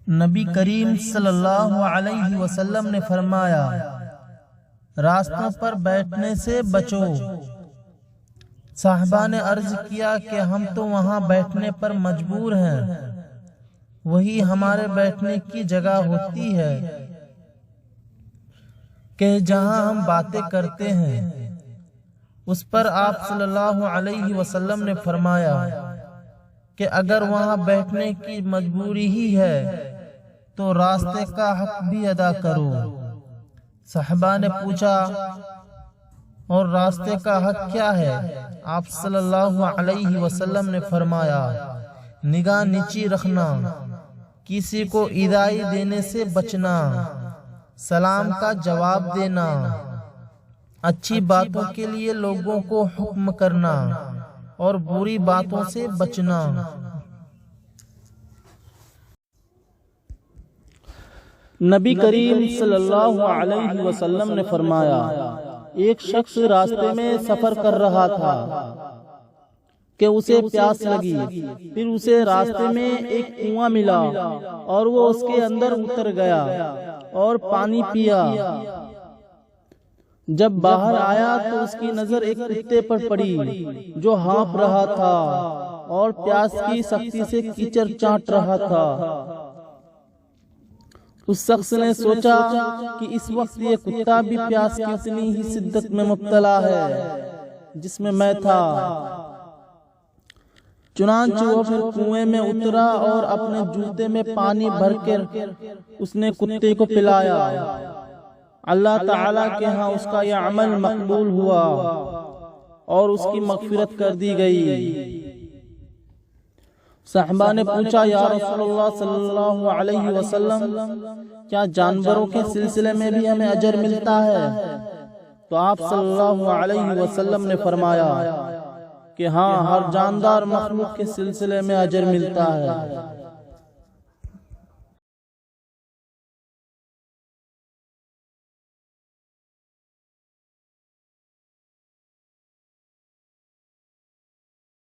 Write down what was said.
نبی کریم صلی اللہ علیہ وسلم نے فرمایا، راستوں پر بیٹھنے سے بچو۔ صحابہ نے عرض کیا کہ ہم تو وہاں بیٹھنے پر مجبور ہیں، وہی ہمارے بیٹھنے کی جگہ ہوتی ہے کہ جہاں ہم باتیں کرتے ہیں۔ اس پر آپ صلی اللہ علیہ وسلم نے فرمایا کہ اگر وہاں بیٹھنے کی مجبوری ہی ہے تو راستے کا حق بھی ادا کرو۔ صحابہ نے پوچھا، اور راستے کا حق کیا ہے؟ آپ صلی اللہ علیہ وسلم نے فرمایا، نگاہ نیچی رکھنا، کسی کو ایذائی دینے سے بچنا، سلام کا جواب دینا، اچھی باتوں کے لیے لوگوں کو حکم کرنا اور بری باتوں سے بچنا۔ نبی کریم صلی اللہ علیہ وسلم نے فرمایا، ایک شخص راستے میں سفر کر رہا تھا کہ اسے پیاس لگی، پھر اسے راستے میں ایک کنواں ملا اور وہ اس کے اندر اتر گیا اور پانی پیا۔ جب باہر آیا تو اس کی نظر ایک کتے پر پڑی جو ہانپ رہا تھا اور پیاس کی سختی سے کیچڑ چاٹ رہا تھا۔ اس شخص نے سوچا کہ اس وقت یہ کتا بھی پیاس کی اتنی ہی شدت میں مبتلا ہے جس میں میں تھا۔ چنانچہ وہ پھر کنویں میں اترا اور اپنے جوتے میں پانی بھر کر اس نے کتے کو پلایا۔ اللہ تعالیٰ کے ہاں اس کا یہ عمل مقبول ہوا اور اس کی مغفرت کر دی گئی۔ صحابہ نے پوچھا، یا رسول اللہ صلی اللہ علیہ وسلم، کیا جانوروں کے سلسلے میں بھی ہمیں اجر ملتا ہے؟ تو آپ صلی اللہ علیہ وسلم نے فرمایا کہ ہاں، ہر جاندار مخلوق کے سلسلے میں اجر ملتا ہے۔